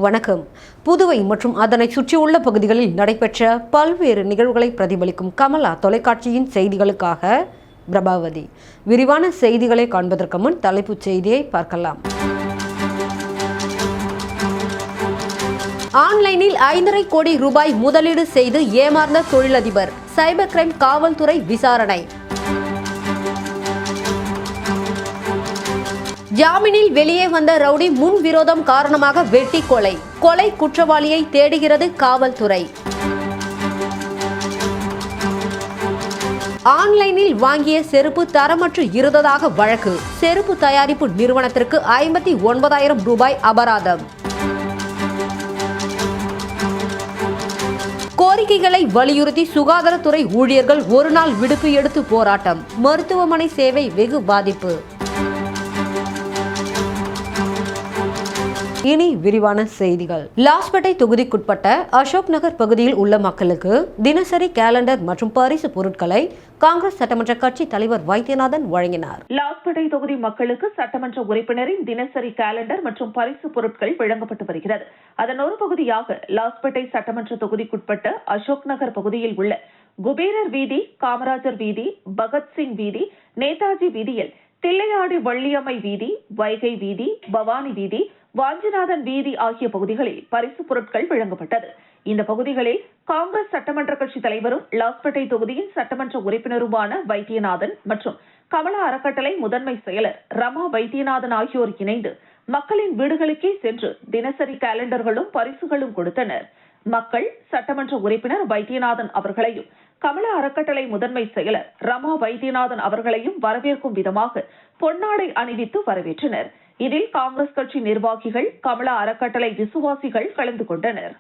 வணக்கம். புதுவை மற்றும் அதனை சுற்றியுள்ள பகுதிகளில் நடைபெற்ற பல்வேறு நிகழ்வுகளை பிரதிபலிக்கும் கமலா தொலைக்காட்சியின் செய்திகளுக்காக பிரபாவதி. விரிவான செய்திகளை காண்பதற்கு முன் தலைப்புச் செய்தியை பார்க்கலாம். ஆன்லைனில் 5.5 கோடி ரூபாய் முதலீடு செய்து ஏமாந்த தொழிலதிபர், சைபர் கிரைம் காவல்துறை விசாரணை. ஜாமீனில் வெளியே வந்த ரவுடி முன்விரோதம் காரணமாக வெட்டி கொலை. கொலை குற்றவாளியை தேடுகிறது காவல்துறை. ஆன்லைனில் வாங்கிய செருப்பு தரமற்று இருந்ததாக வழக்கு. செருப்பு தயாரிப்பு நிறுவனத்திற்கு 59,000 ரூபாய் அபராதம். கோரிக்கைகளை வலியுறுத்தி சுகாதாரத்துறை ஊழியர்கள் ஒருநாள் விடுப்பு எடுத்து போராட்டம். மருத்துவமனை சேவை வெகு பாதிப்பு. இனி விரிவான செய்திகள். லாஸ்பேட்டை தொகுதிக்குட்பட்ட அசோக் நகர் பகுதியில் உள்ள மக்களுக்கு தினசரி கேலண்டர் மற்றும் பரிசு பொருட்களை காங்கிரஸ் சட்டமன்ற கட்சி தலைவர் வைத்தியநாதன் வழங்கினார். லாஸ்பேட்டை தொகுதி மக்களுக்கு சட்டமன்ற உறுப்பினரின் தினசரி கேலண்டர் மற்றும் பரிசு பொருட்கள் வழங்கப்பட்டு வருகிறது. அதன் ஒரு பகுதியாக லாஸ்பேட்டை சட்டமன்ற தொகுதிக்குட்பட்ட அசோக் நகர் பகுதியில் உள்ள குபேரர் வீதி, காமராஜர் வீதி, பகத்சிங் வீதி, நேதாஜி வீதியில் தில்லையாடி வள்ளியம்மை வீதி, வைகை வீதி, பவானி வீதி, வாஞ்சிநாதன் வீதி ஆகிய பகுதிகளில் பரிசு பொருட்கள் வழங்கப்பட்டது. இந்த பகுதிகளில் காங்கிரஸ் சட்டமன்ற கட்சி தலைவரும் லாஸ்பேட்டை தொகுதியின் சட்டமன்ற உறுப்பினருமான வைத்தியநாதன் மற்றும் கமலா அறக்கட்டளை முதன்மை செயலர் ரமா வைத்தியநாதன் ஆகியோர் இணைந்து மக்களின் வீடுகளுக்கே சென்று தினசரி கேலண்டர்களும் பரிசுகளும் கொடுத்தனர். மக்கள் சட்டமன்ற உறுப்பினர் வைத்தியநாதன் அவர்களையும் கமலா அறக்கட்டளை முதன்மை செயலர் ரமா வைத்தியநாதன் அவர்களையும் வரவேற்கும் விதமாக பொன்னாடை அணிவித்து வரவேற்றனர். இதில் காங்கிரஸ் கட்சி நிர்வாகிகள், கமலா அறக்கட்டளை விசுவாசிகள் கலந்து கொண்டனர்.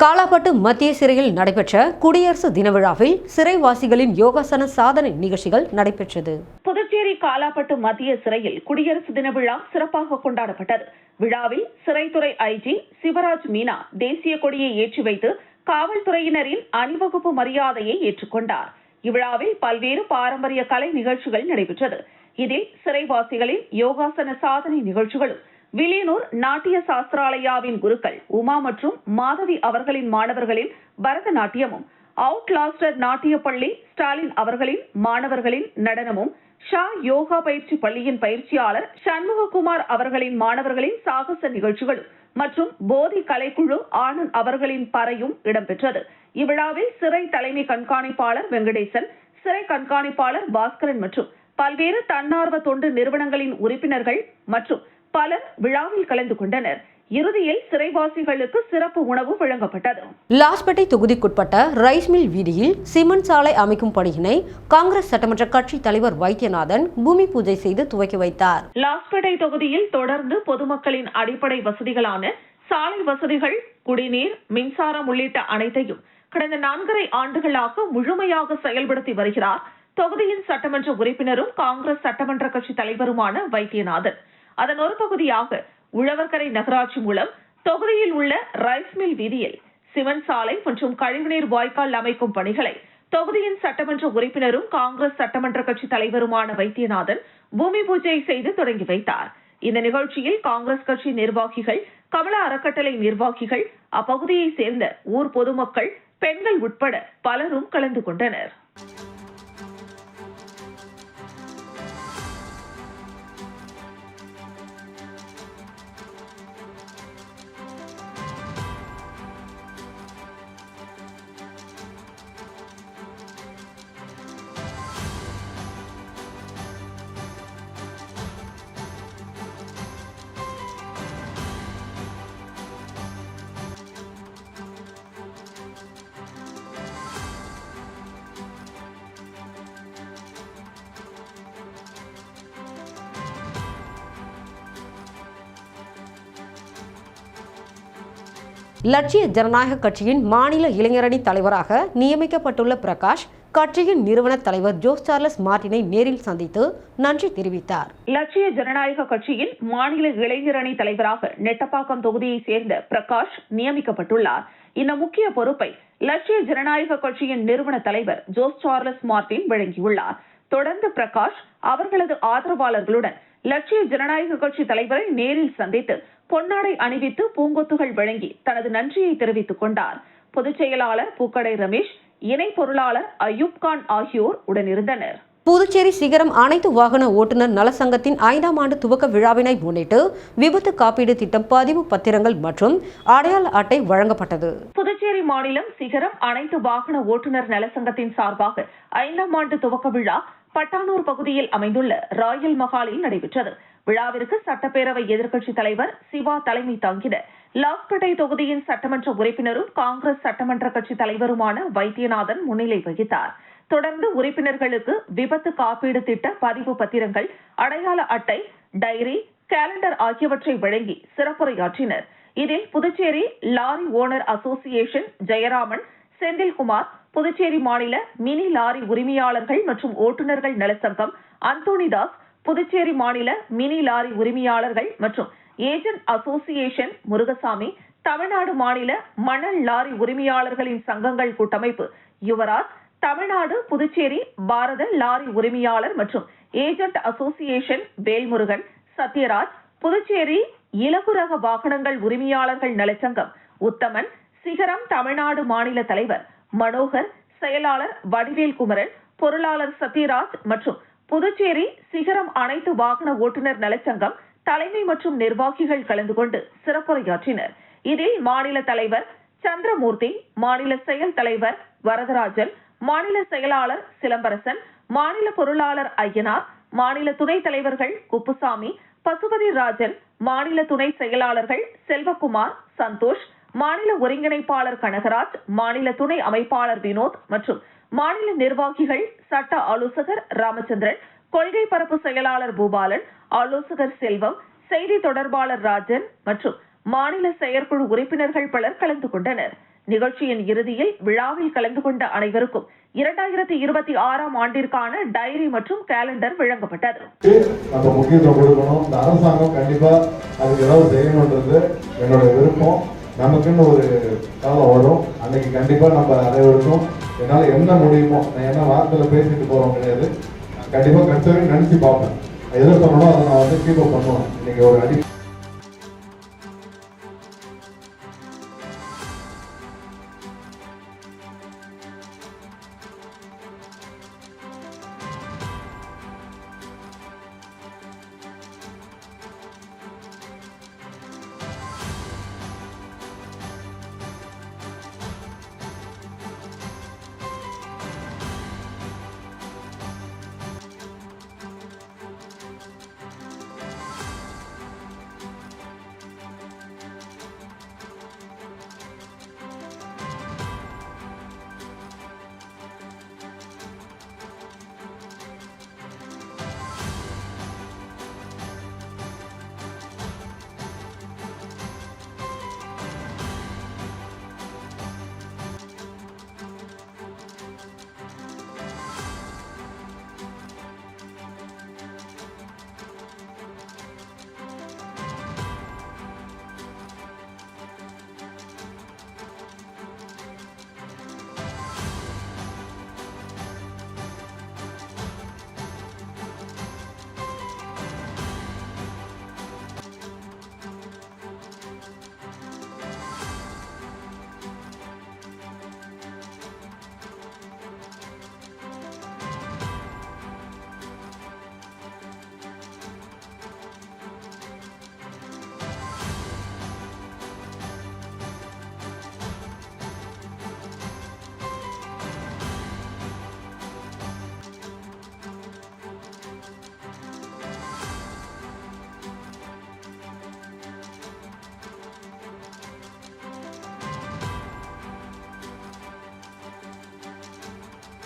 காலாப்பட்டு மத்திய சிறையில் நடைபெற்ற குடியரசு தின விழாவில் சிறைவாசிகளின் யோகாசன சாதனை நிகழ்ச்சிகள் நடைபெற்றது. புதுச்சேரி காலாப்பட்டு மத்திய சிறையில் குடியரசு தின விழா சிறப்பாக கொண்டாடப்பட்டது. விழாவில் சிறைத்துறை ஐஜி சிவராஜ் மீனா தேசிய கொடியை ஏற்றி வைத்து காவல்துறையினரின் அணிவகுப்பு மரியாதையை ஏற்றுக்கொண்டார். இவ்விழாவில் பல்வேறு பாரம்பரிய கலை நிகழ்ச்சிகள் நடைபெற்றது. இதில் சிறைவாசிகளின் யோகாசன சாதனை நிகழ்ச்சிகளும், வில்லியனூர் நாட்டிய சாஸ்திராலயாவின் குருக்கள் உமா மற்றும் மாதவி அவர்களின் மாணவர்களின் பரதநாட்டியமும், அவுட்லாஸ்டர் நாட்டிய பள்ளி ஸ்டாலின் அவர்களின் மாணவர்களின் நடனமும், ஷா யோகா பயிற்சி பள்ளியின் பயிற்சியாளர் சண்முககுமார் அவர்களின் மாணவர்களின் சாகச நிகழ்ச்சிகளும் மற்றும் போதி கலைக்குழு ஆனந்த் அவர்களின் பறையும் இடம்பெற்றது. இவ்விழாவில் சிறை தலைமை கண்காணிப்பாளர் வெங்கடேசன், சிறை கண்காணிப்பாளர் பாஸ்கரன் மற்றும் பல்வேறு தன்னார்வ தொண்டு நிறுவனங்களின் உறுப்பினர்கள் மற்றும் பலர் விழாவில் கலந்து கொண்டனர். இறுதியில் சிறைவாசிகளுக்கு சிறப்பு உணவு வழங்கப்பட்டது. லாஸ்பேட்டை தொகுதிக்குட்பட்ட ரைஸ் மில் வீதியில் சிமெண்ட் சாலை அமைக்கும் பணியினை காங்கிரஸ் சட்டமன்ற கட்சி தலைவர் வைத்தியநாதன் பூமி பூஜை செய்து துவக்கி வைத்தார். லாஸ்பேட்டை தொகுதியில் தொடர்ந்து பொதுமக்களின் அடிப்படை வசதிகளான சாலை வசதிகள், குடிநீர், மின்சாரம் உள்ளிட்ட அனைத்தையும் கடந்த 4.5 ஆண்டுகளாக முழுமையாக செயல்படுத்தி வருகிறார் தொகுதியின் சட்டமன்ற உறுப்பினரும் காங்கிரஸ் சட்டமன்ற கட்சி தலைவருமான வைத்தியநாதன். அதன் ஒரு பகுதியாக உழவர்கரை நகராட்சி மூலம் தொகுதியில் உள்ள ரைஸ் மில் வீதியில் சிமெண்ட் சாலை மற்றும் கழிவுநீர் வாய்க்கால் அமைக்கும் பணிகளை தொகுதியின் சட்டமன்ற உறுப்பினரும் காங்கிரஸ் சட்டமன்ற கட்சி தலைவருமான வைத்தியநாதன் பூமி பூஜை செய்து தொடங்கி வைத்தார். இந்த நிகழ்ச்சியில் காங்கிரஸ் கட்சி நிர்வாகிகள், கமலா அறக்கட்டளை நிர்வாகிகள், அப்பகுதியை சேர்ந்த ஊர் பொதுமக்கள், பெண்கள் உட்பட பலரும் கலந்து கொண்டனர். லட்சிய ஜனநாயக கட்சியின் மாநில இளைஞரணி தலைவராக நியமிக்கப்பட்டுள்ள பிரகாஷ் கட்சியின் நிறுவன தலைவர் ஜோஸ் சார்லஸ் மார்டினை நேரில் சந்தித்து நன்றி தெரிவித்தார். லட்சிய ஜனநாயக கட்சியின் மாநில இளைஞரணி தலைவராக நெட்டப்பாக்கம் தொகுதியை சேர்ந்த பிரகாஷ் நியமிக்கப்பட்டுள்ளார். இந்த முக்கிய பொறுப்பை லட்சிய ஜனநாயக கட்சியின் நிறுவன தலைவர் ஜோஸ் சார்லஸ் மார்டின் வழங்கியுள்ளார். தொடர்ந்து பிரகாஷ் அவர்களது ஆதரவாளர்களுடன் லட்சிய ஜனநாயக கட்சி தலைவரை நேரில் சந்தித்து பொன்னாடை அணிவித்து பூங்கொத்துகள் வழங்கி தனது நன்றியை தெரிவித்துக் கொண்டார். பொதுச் செயலாளர் பூக்கடை ரமேஷ், இணை பொருளாளர் அயூப்கான் ஆகியோர் உடனிருந்தனர். புதுச்சேரி சிகரம் அனைத்து வாகன ஓட்டுநர் நலசங்கத்தின் 5ஆம் ஆண்டு துவக்க விழாவினை முன்னிட்டு விபத்து காப்பீடு திட்டம் பதிவு பத்திரங்கள் மற்றும் அடையாள அட்டை வழங்கப்பட்டது. புதுச்சேரி மாநிலம் சிகரம் அனைத்து வாகன ஓட்டுநர் நலசங்கத்தின் சார்பாக 5ஆம் ஆண்டு துவக்க விழா பட்டானூர் பகுதியில் அமைந்துள்ள ராயல் மஹாலில் நடைபெற்றது. விழாவிற்கு சட்டப்பேரவை எதிர்க்கட்சித் தலைவர் சிவா தலைமை தாங்கிட லாஸ்பேட்டை தொகுதியின் சட்டமன்ற உறுப்பினரும் காங்கிரஸ் சட்டமன்ற கட்சி தலைவருமான வைத்தியநாதன் முன்னிலை வகித்தார். தொடர்ந்து உறுப்பினர்களுக்கு விபத்து காப்பீடு திட்ட பதிவு பத்திரங்கள், அடையாள அட்டை, டைரி, கேலண்டர் ஆகியவற்றை வழங்கி சிறப்புரையாற்றினர். இதில் Puducherry lorry owner association Jayaraman, Senthilkumar, Puducherry மாநில மினி லாரி உரிமையாளர்கள் மற்றும் ஓட்டுநர்கள் நலசங்கம் அந்தோணிதாஸ், புதுச்சேரி மாநில மினி லாரி உரிமையாளர்கள் மற்றும் ஏஜென்ட் அசோசியேஷன் முருகசாமி, தமிழ்நாடு மாநில மணல் லாரி உரிமையாளர்களின் சங்கங்கள் கூட்டமைப்பு யுவராஜ், தமிழ்நாடு புதுச்சேரி பாரத லாரி உரிமையாளர் மற்றும் ஏஜென்ட் அசோசியேஷன் வேல்முருகன், சத்யராஜ், புதுச்சேரி இலகுரக வாகனங்கள் உரிமையாளர்கள் நலச்சங்கம் உத்தமன், சிகரம் தமிழ்நாடு மாநில தலைவர் மனோகர், செயலாளர் வடிவேல் குமரன், பொருளாளர் சத்யராஜ் மற்றும் புதுச்சேரி சிகரம் அனைத்து வாகன ஓட்டுநர் நலச்சங்கம் தலைமை மற்றும் நிர்வாகிகள் கலந்து கொண்டு சிறப்புரையாற்றினர். இதில் மாநில தலைவர் சந்திரமூர்த்தி, மாநில செயல் தலைவர் வரதராஜன், மாநில செயலாளர் சிலம்பரசன், மாநில பொருளாளர் ஐயனார், மாநில துணைத் தலைவர்கள் குப்புசாமி, பசுபதி ராஜன், மாநில துணை செயலாளர்கள் செல்வகுமார், சந்தோஷ், மாநில ஒருங்கிணைப்பாளர் கனகராஜ், மாநில துணை அமைப்பாளர் வினோத் மற்றும் மாநில நிர்வாகிகள் சட்ட ஆலோசகர் ராமச்சந்திரன், கொள்கை பரப்பு செயலாளர் பூபாலன், ஆலோசகர் செல்வம், செய்தி தொடர்பாளர் ராஜன் மற்றும் மாநில செயற்குழு உறுப்பினர்கள் பலர் கலந்து கொண்டனர். நிகழ்ச்சியின் இறுதியில் விழாவில் கலந்து கொண்ட அனைவருக்கும் 2026ஆம் ஆண்டிற்கான டைரி மற்றும் கேலண்டர் வழங்கப்பட்டது. நம்ம முக்கியத்துவம் கொடுக்கணும். இந்த அரசாங்கம் கண்டிப்பா அதுக்கு ஏதாவது செய்யணும்ன்றது என்னோட விருப்பம். நமக்குன்னு ஒரு காலம் வரும், அன்னைக்கு கண்டிப்பா நம்ம அனைவருக்கும் என்னால என்ன முடியுமோ, நான் என்ன வார்த்தையில பேசிட்டு போறோம் கிடையாது, கண்டிப்பா கஷ்டம் நினைச்சு பார்ப்பேன். எதை சொல்லணும் அதை நான் வந்து கீப் அப் பண்ணுவேன். இன்னைக்கு ஒரு அடி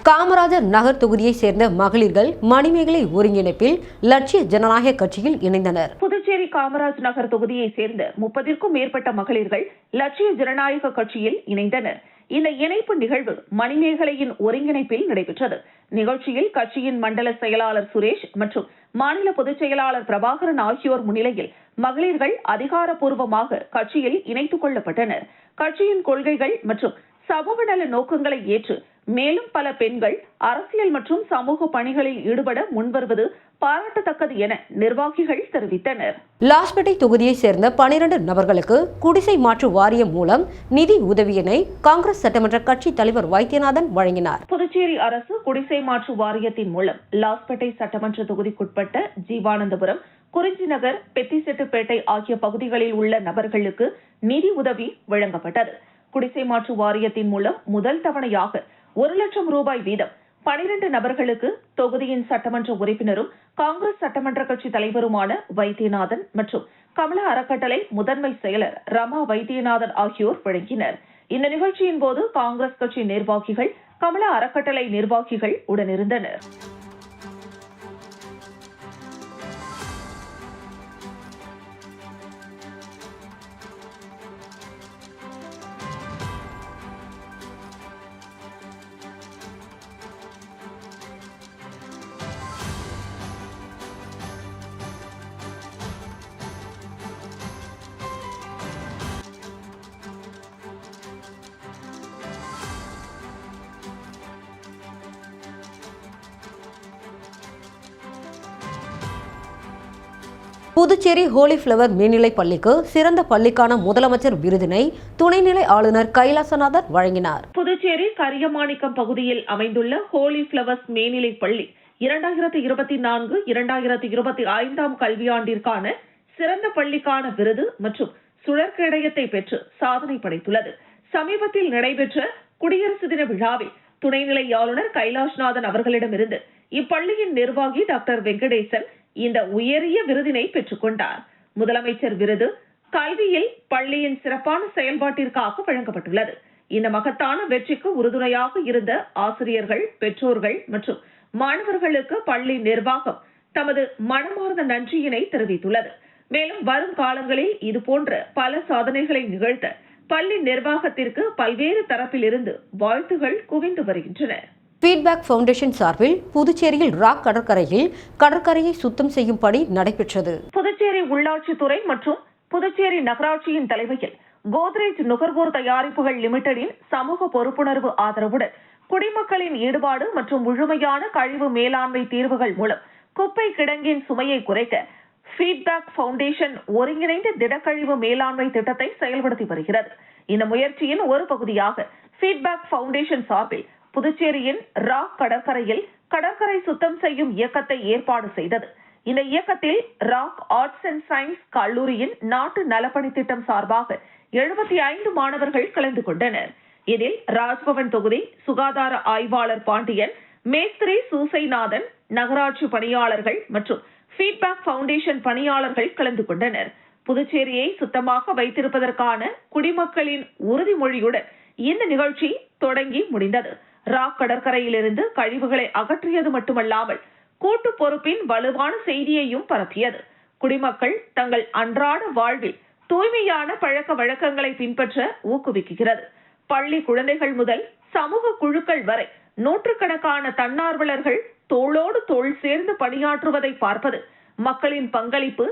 காமராஜர் நகர் தொகுதியை சேர்ந்த மகளிர்கள் மணிமேகலை ஒருங்கிணைப்பில் லட்சிய ஜனநாயக கட்சியில் இணைந்தனர். புதுச்சேரி காமராஜ் நகர் தொகுதியை சேர்ந்த 30க்கும் மேற்பட்ட மகளிர்கள் லட்சிய ஜனநாயக கட்சியில் இணைந்தனர். இந்த இணைப்பு நிகழ்வு மணிமேகலையின் ஒருங்கிணைப்பில் நடைபெற்றது. நிகழ்ச்சியில் கட்சியின் மண்டல செயலாளர் சுரேஷ் மற்றும் மாநில பொதுச் செயலாளர் பிரபாகரன் ஆகியோர் முன்னிலையில் மகளிர்கள் அதிகாரப்பூர்வமாக கட்சியில் இணைத்துக் கொள்ளப்பட்டனர். கட்சியின் கொள்கைகள் மற்றும் சமூக நல நோக்கங்களை ஏற்று மேலும் பல பெண்கள் அரசியல் மற்றும் சமூக பணிகளில் ஈடுபட முன்வருவது பாராட்டத்தக்கது என நிர்வாகிகள் தெரிவித்தனர். லாஸ்பேட்டை தொகுதியை சேர்ந்த 12 நபர்களுக்கு குடிசை மாற்று வாரியம் மூலம் நிதி உதவியினை காங்கிரஸ் சட்டமன்ற கட்சி தலைவர் வைத்தியநாதன் வழங்கினார். புதுச்சேரி அரசு குடிசை மாற்று வாரியத்தின் மூலம் லாஸ்பேட்டை சட்டமன்ற தொகுதிக்குட்பட்ட ஜீவானந்தபுரம், குறிஞ்சி நகர், பெத்திசெட்டுப்பேட்டை ஆகிய பகுதிகளில் உள்ள நபர்களுக்கு நிதி உதவி வழங்கப்பட்டது. குடிசை மாற்று வாரியத்தின் மூலம் முதல் தவணையாக 1 லட்சம் ரூபாய் வீதம் 12 நபர்களுக்கு தொகுதியின் சட்டமன்ற உறுப்பினரும் காங்கிரஸ் சட்டமன்ற கட்சி தலைவருமான வைத்தியநாதன் மற்றும் கமலா அறக்கட்டளை முதன்மை செயலர் ரமா வைத்தியநாதன் ஆகியோர் வழங்கினர். இந்த நிகழ்ச்சியின் போது காங்கிரஸ் கட்சி நிர்வாகிகள், கமலா அறக்கட்டளை நிர்வாகிகள் உடனிருந்தனர். புதுச்சேரி ஹோலி ஃப்ளவர் மேல்நிலைப் பள்ளிக்கு சிறந்த பள்ளிக்கான முதலமைச்சர் விருதினை துணைநிலை ஆளுநர் கைலாசநாதன் வழங்கினார். புதுச்சேரி கரியமாணிக்கம் பகுதியில் அமைந்துள்ள ஹோலி ஃப்ளவர்ஸ் மேல்நிலைப் பள்ளி 2024-2025 கல்வியாண்டிற்கான சிறந்த பள்ளிக்கான விருது மற்றும் சுழற்கேடயத்தை பெற்று சாதனை படைத்துள்ளது. சமீபத்தில் நடைபெற்ற குடியரசு தின விழாவில் துணைநிலை ஆளுநர் கைலாஷ்நாதன் அவர்களிடமிருந்து இப்பள்ளியின் நிர்வாகி டாக்டர் வெங்கடேசன் இந்த உயரிய விருதினை பெற்றுக் கொண்டார். முதலமைச்சர் விருது கல்வியில் பள்ளியின் சிறப்பான செயல்பாட்டிற்காக வழங்கப்பட்டுள்ளது. இந்த மகத்தான வெற்றிக்கு உறுதுணையாக இருந்த ஆசிரியர்கள், பெற்றோர்கள் மற்றும் மாணவர்களுக்கு பள்ளி நிர்வாகம் தமது மனமார்ந்த நன்றியினை தெரிவித்துள்ளது. மேலும் வரும் காலங்களில் இதுபோன்ற பல சாதனைகளை நிகழ்த்த பள்ளி நிர்வாகத்திற்கு பல்வேறு தரப்பிலிருந்து வாழ்த்துகள் குவிந்து வருகின்றன. ஃபீட்பேக் ஃபவுண்டேஷன் சார்பில் புதுச்சேரியில் ராக் கடற்கரையில் கடற்கரையை சுத்தம் செய்யும் பணி நடைபெற்றது. புதுச்சேரி உள்ளாட்சித்துறை மற்றும் புதுச்சேரி நகராட்சியின் தலைமையில் கோத்ரேஜ் நுகர்வோர் தயாரிப்புகள் லிமிடெடின் சமூக பொறுப்புணர்வு ஆதரவுடன் குடிமக்களின் ஈடுபாடு மற்றும் முழுமையான கழிவு மேலாண்மை தீர்வுகள் மூலம் குப்பை கிடங்கின் சுமையை குறைக்க ஃபீட்பேக் ஃபவுண்டேஷன் ஒருங்கிணைந்த திடக்கழிவு மேலாண்மை திட்டத்தை செயல்படுத்தி வருகிறது. இந்த முயற்சியின் ஒரு பகுதியாக ஃபீட்பேக் ஃபவுண்டேஷன் சார்பில் புதுச்சேரியின் ராக் கடற்கரையில் கடற்கரை சுத்தம் செய்யும் இயக்கத்தை ஏற்பாடு செய்தது. இந்த இயக்கத்தில் ராக் ஆர்ட்ஸ் அண்ட் சயின்ஸ் கல்லூரியின் நாட்டு நலப்பணி திட்டம் சார்பாக 75 மாணவர்கள் கலந்து கொண்டனர். இதில் ராஜ்பவன் தொகுதி சுகாதார ஆய்வாளர் பாண்டியன், மேஸ்திரி சூசைநாதன், நகராட்சி பணியாளர்கள் மற்றும் ஃபீட்பேக் ஃபவுண்டேஷன் பணியாளர்கள் கலந்து கொண்டனர். புதுச்சேரியை சுத்தமாக வைத்திருப்பதற்கான குடிமக்களின் உறுதிமொழியுடன் இந்த நிகழ்ச்சி தொடங்கி முடிந்தது. ராக் கடற்கரையிலிருந்து கழிவுகளை அகற்றியது மட்டுமல்லாமல் கூட்டு பொறுப்பின் வலுவான செய்தியையும் பரப்பியது. குடிமக்கள் தங்கள் அன்றாட வாழ்வில் தூய்மையான பழக்க வழக்கங்களை பின்பற்ற ஊக்குவிக்கிறது. பள்ளி குழந்தைகள் முதல் சமூக குழுக்கள் வரை நூற்றுக்கணக்கான தன்னார்வலர்கள் தோளோடு தோள் சேர்ந்து பணியாற்றுவதை பார்ப்பது மக்களின் பங்களிப்பு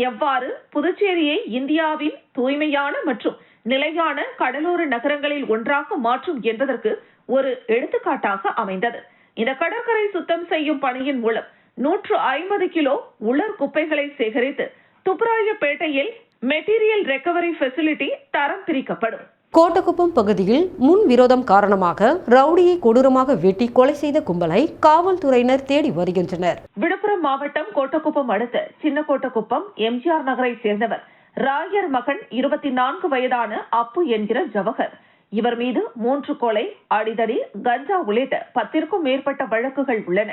எவ்வாறு புதுச்சேரியை இந்தியாவின் தூய்மையான மற்றும் நிலையான கடலோர நகரங்களில் ஒன்றாக மாற்றும் என்பதற்கு ஒரு எடுத்துக்காட்டாக அமைந்தது. இந்த கடற்கரை சுத்தம் செய்யும் பணியின் மூலம் 150 கிலோ உலர் குப்பைகளை சேகரித்து துப்ராயப்பேட்டையில் மெட்டீரியல் ரெக்கவரி ஃபெசிலிட்டி தரம் பிரிக்கப்படும். கோட்டக்குப்பம் பகுதியில் முன் விரோதம் காரணமாக ரவுடியை கொடூரமாக வெட்டி கொலை செய்த கும்பலை காவல்துறையினர் தேடி வருகின்றனர். விழுப்புரம் மாவட்டம் கோட்டக்குப்பம் அடுத்த சின்ன கோட்டக்குப்பம் எம்ஜிஆர் நகரை சேர்ந்தவர் ராயர் மகன் 24 வயதான அப்பு என்கிற ஜவஹர். இவர் மீது 3 கொலை, அடிதடி, கஞ்சா உள்ளிட்ட 10க்கும் மேற்பட்ட வழக்குகள் உள்ளன.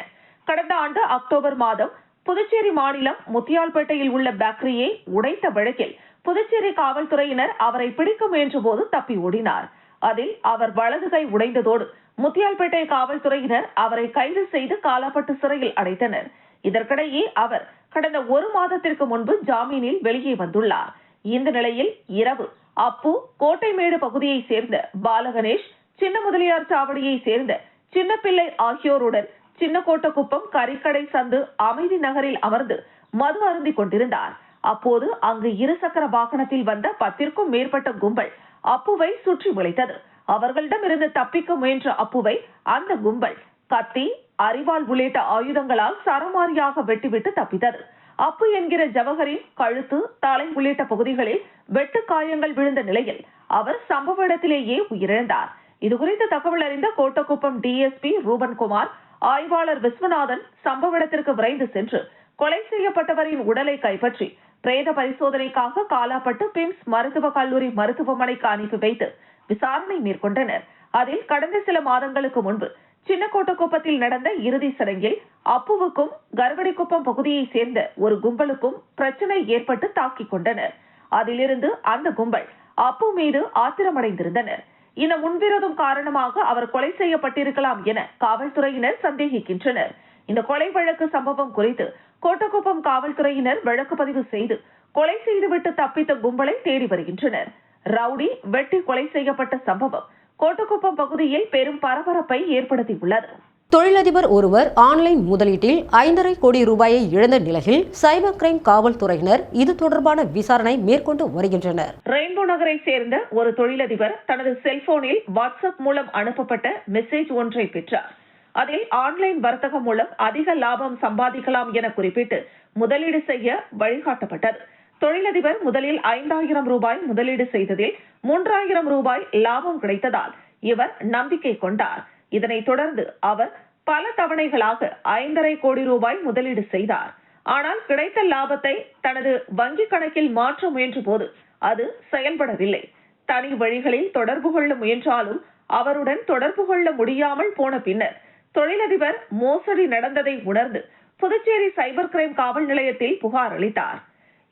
கடந்த ஆண்டு அக்டோபர் மாதம் புதுச்சேரி மாநிலம் முத்தியால்பேட்டையில் உள்ள பேக்கரியை உடைத்த வழக்கில் புதுச்சேரி காவல்துறையினர் அவரை பிடிக்க முயன்ற போது தப்பி ஓடினார். அதில் அவர் வலது கை உடைந்ததோடு முத்தியால்பேட்டை காவல்துறையினர் அவரை கைது செய்து காலாப்பட்டு சிறையில் அடைத்தனர். இதற்கிடையே அவர் கடந்த 1 மாதத்திற்கு முன்பு ஜாமீனில் வெளியே வந்துள்ளார். இந்த நிலையில் இரவு அப்பு கோட்டைமேடு பகுதியை சேர்ந்த பாலகணேஷ், சின்ன முதலியார் சாவடியை சேர்ந்த சின்னப்பிள்ளை ஆகியோருடன் சின்ன கோட்டக்குப்பம் கறிக்கடை சந்து அமைதி நகரில் அமர்ந்து மது அருந்தி கொண்டிருந்தார். அப்போது அங்கு இருசக்கர வாகனத்தில் வந்த 10க்கும் மேற்பட்ட கும்பல் அப்புவை சுற்றி வளைத்தது. அவர்களிடமிருந்து தப்பிக்க முயன்ற அப்புவை அந்த கும்பல் கத்தி, அரிவாள் உள்ளிட்ட ஆயுதங்களால் சரமாரியாக வெட்டிவிட்டு தப்பித்தது. அப்பு என்கிற ஜவஹரின் கழுத்து, தலை உள்ளிட்ட பகுதிகளில் வெட்டு காயங்கள் விழுந்த நிலையில் அவர் சம்பவ இடத்திலேயே உயிரிழந்தார். இதுகுறித்து தகவல் அறிந்த கோட்டக்குப்பம் டிஎஸ்பி ரூபன்குமார், ஆய்வாளர் விஸ்வநாதன் சம்பவ இடத்திற்கு விரைந்து சென்று கொலை செய்யப்பட்டவரின் உடலை கைப்பற்றி பிரேத பரிசோதனைக்காக காலாப்பட்டு பிம்ஸ் மருத்துவக் கல்லூரி மருத்துவமனைக்கு அனுப்பி வைத்து விசாரணை மேற்கொண்டனர். அதில் கடந்த சில மாதங்களுக்கு முன்பு சின்ன கோட்டக்குப்பத்தில் நடந்த இறுதி சடங்கில் அப்புவுக்கும் கருவடிக்குப்பம் பகுதியை சேர்ந்த ஒரு கும்பலுக்கும் பிரச்சனை ஏற்பட்டு தாக்கிக் கொண்டனர். அதிலிருந்து அந்த கும்பல் அப்பு மீது ஆத்திரமடைந்திருந்தனர். இந்த முன்விரோதம் காரணமாக அவர் கொலை செய்யப்பட்டிருக்கலாம் என காவல்துறையினர் சந்தேகிக்கின்றனர். இந்த கொலை வழக்கு சம்பவம் குறித்து கோட்டக்குப்பம் காவல்துறையினர் வழக்கு பதிவு செய்து கொலை செய்துவிட்டு தப்பித்த கும்பலை தேடி வருகின்றனர். ரவுடி வெட்டி கொலை செய்யப்பட்ட சம்பவம் கோட்டக்குப்பம் பகுதியில் பெரும் பரபரப்பை ஏற்படுத்தியுள்ளது. தொழிலதிபர் ஒருவர் ஆன்லைன் முதலீட்டில் 5.5 கோடி ரூபாயை இழந்த நிலையில் சைபர் கிரைம் காவல்துறையினர் இது தொடர்பான விசாரணை மேற்கொண்டு வருகின்றனர். ரெயின்போ நகரை சேர்ந்த ஒரு தொழிலதிபர் தனது செல்போனில் வாட்ஸ்அப் மூலம் அனுப்பப்பட்ட மெசேஜ் ஒன்றை பெற்றார். அதில் ஆன்லைன் வர்த்தகம் மூலம் அதிக லாபம் சம்பாதிக்கலாம் என குறிப்பிட்டு முதலீடு செய்ய வழிகாட்டப்பட்டது. தொழிலதிபர் முதலில் 5,000 ரூபாய் முதலீடு செய்ததில் 3,000 ரூபாய் லாபம் கிடைத்ததால் இவர் நம்பிக்கை கொண்டார். இதனைத் தொடர்ந்து அவர் பல தவணைகளாக 5.5 கோடி ரூபாய் முதலீடு செய்தார். ஆனால் கிடைத்த லாபத்தை தனது வங்கி கணக்கில் மாற்ற முயன்ற போது அது செயல்படவில்லை. தனி வழிகளில் தொடர்பு கொள்ள முயன்றாலும் அவருடன் தொடர்பு கொள்ள முடியாமல் போன பின்னர் தொழிலதிபர் மோசடி நடந்ததை உணர்ந்து புதுச்சேரி சைபர் கிரைம் காவல் நிலையத்தில் புகார் அளித்தார்.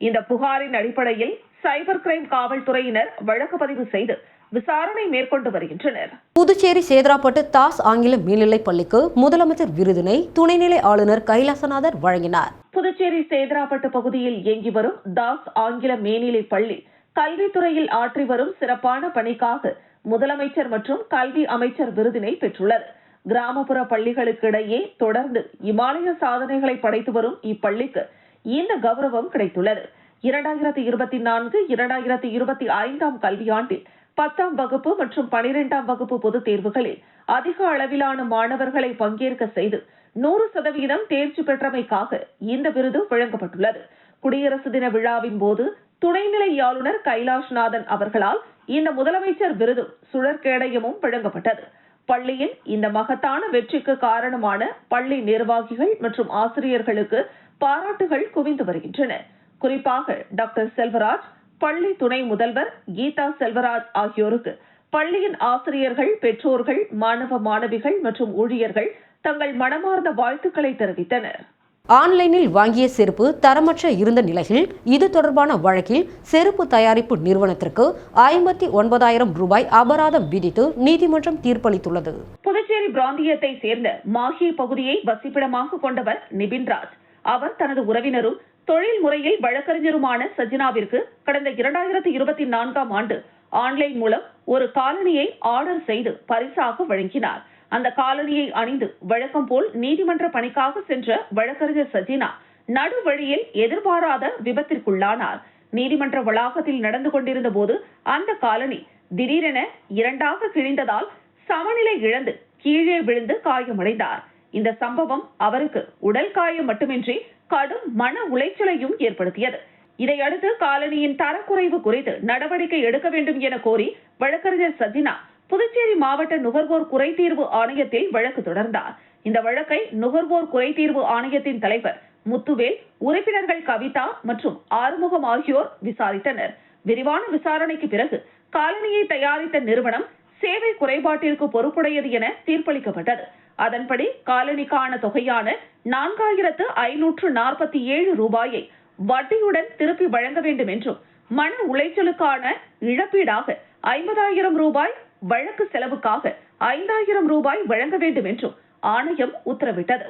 இந்த புகாரின் அடிப்படையில் சைபர் கிரைம் காவல்துறையினர் வழக்கு பதிவு செய்து விசாரணை மேற்கொண்டு வருகின்றனர். புதுச்சேரி சேதராப்பட்டு தாஸ் ஆங்கில மேல்நிலைப் பள்ளிக்கு முதலமைச்சர் விருதினை துணைநிலை ஆளுநர் கைலாசநாதர் வழங்கினார். புதுச்சேரி சேதராப்பட்டு பகுதியில் இயங்கி வரும் தாஸ் ஆங்கில மேல்நிலைப் பள்ளி கல்வித்துறையில் ஆற்றி வரும் சிறப்பான பணிக்காக முதலமைச்சர் மற்றும் கல்வி அமைச்சர் விருதினை பெற்றுள்ளது. கிராமப்புற பள்ளிகளுக்கு இடையே தொடர்ந்து இமாலய சாதனைகளை படைத்து வரும் இப்பள்ளிக்கு இந்த கௌரவம் கிடைத்துள்ளது. 2024-2025 கல்வியாண்டில் 10ஆம் வகுப்பு மற்றும் 12ஆம் வகுப்பு பொதுத் தேர்வுகளில் அதிக அளவிலான மாணவர்களை பங்கேற்க செய்து 100% தேர்ச்சி பெற்றமைக்காக இந்த விருது வழங்கப்பட்டுள்ளது. குடியரசு தின விழாவின் போது துணைநிலை ஆளுநர் கைலாஷ்நாதன் அவர்களால் இந்த முதலமைச்சர் விருதும் சுழற்கேடயமும் வழங்கப்பட்டது. பள்ளியின் இந்த மகத்தான வெற்றிக்கு காரணமான பள்ளி நிர்வாகிகள் மற்றும் ஆசிரியர்களுக்கு பாராட்டுகள் குவிந்து வருகின்றன. குறிப்பாக டாக்டர் செல்வராஜ், பள்ளி துணை முதல்வர் கீதா செல்வராஜ் ஆகியோருக்கு பள்ளியின் ஆசிரியர்கள், பெற்றோர்கள், மாணவ மாணவிகள் மற்றும் ஊழியர்கள் தங்கள் மனமார்ந்த வாழ்த்துக்களை தெரிவித்தனர். ஆன்லைனில் வாங்கிய செருப்பு தரமற்ற இருந்த நிலையில் இது தொடர்பான வழக்கில் செருப்பு தயாரிப்பு நிறுவனத்திற்கு 59,000 ரூபாய் அபராதம் விதித்து நீதிமன்றம் தீர்ப்பளித்துள்ளது. புதுச்சேரி பிராந்தியத்தை சேர்ந்த மாஹி பகுதியை வசிப்பிடமாக கொண்டவர் நிபின்ராஜ். அவர் தனது உறவினரும் தொழில் முறையில் வழக்கறிஞருமான சஜினாவிற்கு கடந்த 2024ஆம் ஆண்டு ஆன்லைன் மூலம் ஒரு காலணியை ஆர்டர் செய்து பரிசாக வழங்கினார். அந்த காலணியை அணிந்து வழக்கம் போல் நீதிமன்ற பணிக்காக சென்ற வழக்கறிஞர் சஜினா நடுவழியில் எதிர்பாராத விபத்திற்குள்ளானார். நீதிமன்ற வளாகத்தில் நடந்து கொண்டிருந்த போது அந்த காலணி திடீரென இரண்டாக கிழிந்ததால் சமநிலை இழந்து கீழே விழுந்து காயமடைந்தார். இந்த சம்பவம் அவருக்கு உடல் காயம் மட்டுமின்றி கடும் மன உளைச்சலையும் ஏற்படுத்தியது. இதையடுத்து காலணியின் தரக்குறைவு குறித்து நடவடிக்கை எடுக்க வேண்டும் என கோரி வழக்கறிஞர் சஜினா புதுச்சேரி மாவட்ட நுகர்வோர் குறைதீர்வு ஆணையத்தில் வழக்கு தொடர்ந்தார். இந்த வழக்கை நுகர்வோர் குறைதீர்வு ஆணையத்தின் தலைவர் முத்துவேல், உறுப்பினர்கள் கவிதா மற்றும் ஆறுமுகம் ஆகியோர் விசாரித்தனர். விரிவான விசாரணைக்கு பிறகு காலணியை தயாரித்த நிறுவனம் சேவை குறைபாட்டிற்கு பொறுப்புடையது என தீர்ப்பளிக்கப்பட்டது. அதன்படி காலணிக்கான தொகையான 4,547 ரூபாயை வட்டியுடன் திருப்பி வழங்க வேண்டும் என்றும், மன உளைச்சலுக்கான இழப்பீடாக 50,000 ரூபாய், வழக்கு செலவுக்காக 5,000 ரூபாய் வழங்க வேண்டும் என்றும் ஆணையம் உத்தரவிட்டது.